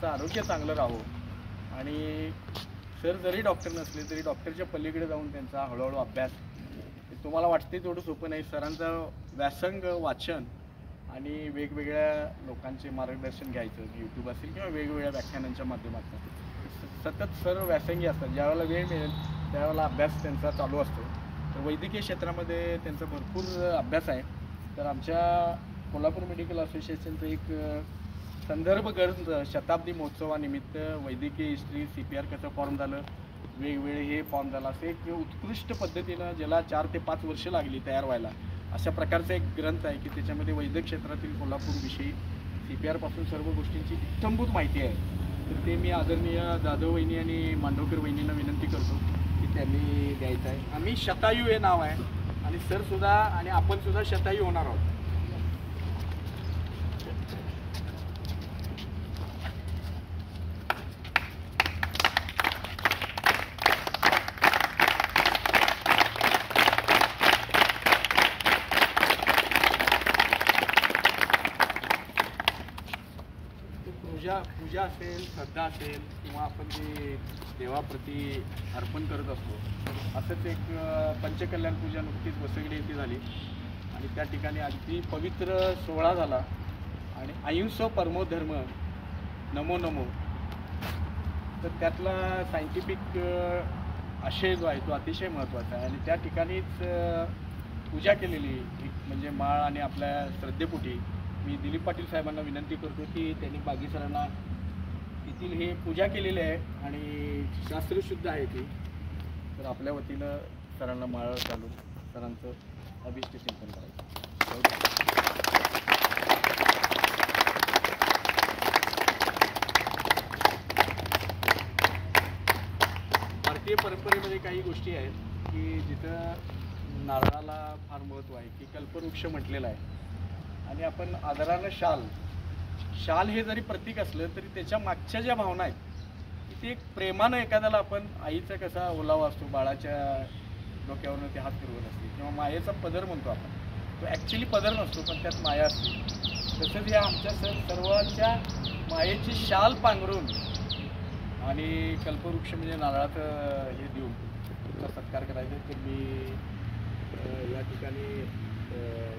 त्यांचं आरोग्य चांगलं राहावं आणि सर जरी डॉक्टर नसले तरी डॉक्टरच्या पलीकडे जाऊन त्यांचा हळूहळू अभ्यास तुम्हाला वाटते तेवढं सोपं नाही. सरांचं व्यासंग वाचन आणि वेगवेगळ्या लोकांचे मार्गदर्शन घ्यायचं यूट्यूब असेल किंवा वेगवेगळ्या व्याख्यानांच्या माध्यमातून सतत सर व्यासंगी असतात. ज्यावेळेला वेळ मिळेल त्यावेळेला अभ्यास त्यांचा चालू असतो. तर वैद्यकीय क्षेत्रामध्ये त्यांचा भरपूर अभ्यास आहे. तर आमच्या कोल्हापूर मेडिकल असोसिएशनचं एक संदर्भ ग्रंथ शताब्दी महोत्सवानिमित्त वैद्यकीय हिस्ट्री CPR कसं फॉर्म झालं वेगवेगळे हे फॉर्म झाला असं एक उत्कृष्ट पद्धतीनं ज्याला 4 ते 5 वर्ष लागली तयार व्हायला अशा प्रकारचा एक ग्रंथ आहे की त्याच्यामध्ये वैद्यक क्षेत्रातील कोल्हापूरविषयी CPR पासून सर्व गोष्टींची इत्थंभूत माहिती आहे. तर ते मी आदरणीय जाधव वहिनी आणि मांडवकर वहिनींना विनंती करतो की त्यांनी द्यायचं आहे. आम्ही शतायू हे नाव आहे आणि सरसुद्धा आणि आपणसुद्धा शतायू होणार आहोत. पूजा असेल श्रद्धा असेल किंवा आपण जे देवाप्रती अर्पण करत असतो असंच एक पंचकल्याण पूजा नुकतीच वसगडे येथे झाली आणि त्या ठिकाणी अगदी पवित्र सोहळा झाला आणि अहिंसो परमो धर्म नमो नमो. तर त्यातला सायंटिफिक आशय जो आहे तो अतिशय महत्त्वाचा आहे आणि त्या ठिकाणीच पूजा केलेली एक म्हणजे माळ आणि आपल्या श्रद्धेपोटी मी दिलीप पाटील साहेबांना विनंती करतो की त्यांनी बागी सरांना येथील हे पूजा केलेली आहे आणि शास्त्रशुद्ध आहे ती. तर आपल्या वतीनं सरांना माळ घालून सरांचं अभिष्ट चिंतन करायचं. भारतीय परंपरेमध्ये काही गोष्टी आहेत की जिथं नारळाला फार महत्त्व आहे की कल्पवृक्ष म्हटलेलं आहे आणि आपण आदरानं शाल हे जरी प्रतीक असलं तरी त्याच्या मागच्या ज्या भावना आहेत की ते एक प्रेमानं एखाद्याला आपण आईचा कसा ओलावा असतो बाळाच्या डोक्यावरनं ते हात फिरवत असते किंवा मायेचा पदर म्हणतो आपण तो ॲक्च्युली पदर नसतो पण त्यात माया असते. तसंच या आमच्या सर्वांच्या मायेची शाल पांघरून आणि कल्पवृक्ष म्हणजे नारळाचं हे देऊन तुमचा सत्कार करायचा. तर मी या ठिकाणी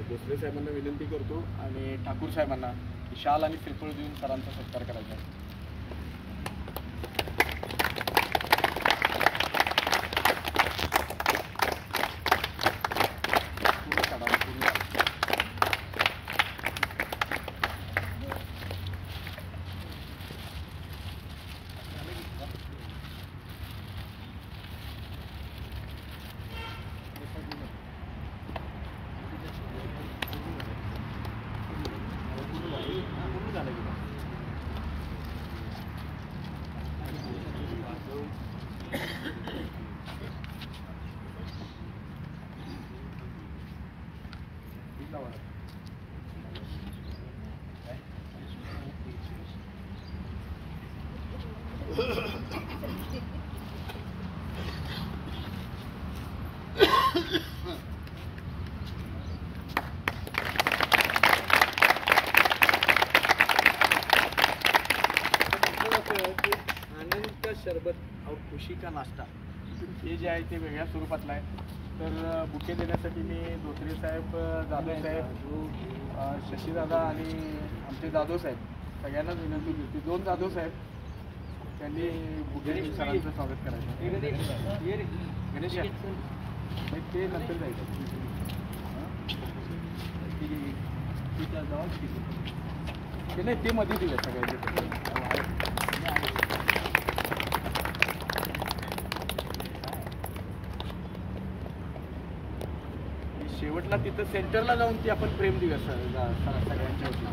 भोसले साहेबांना विनंती करतो आणि ठाकूर साहेबांना शाल आणि श्रीफळ देऊन सरांचा सत्कार करायचा आहे. आनंद शरबत और खुशी का नाश्ता हे जे आहे ते वेगळ्या स्वरूपातलं आहे. तर बुके देण्यासाठी मी धोत्रे साहेब जाधव साहेब शशीदादा आणि आमचे जाधव साहेब सगळ्यांनाच विनंती होती. 2 जाधव साहेब त्यांनी बुके सरांचं स्वागत करायचं. गणेश ते नंतर जायचं ते नाही ते मध्ये दिलं सगळ्यांचे. शेवटला तिथं सेंटरला जाऊन ती आपण प्रेम दिवस सगळ्यांच्या होती.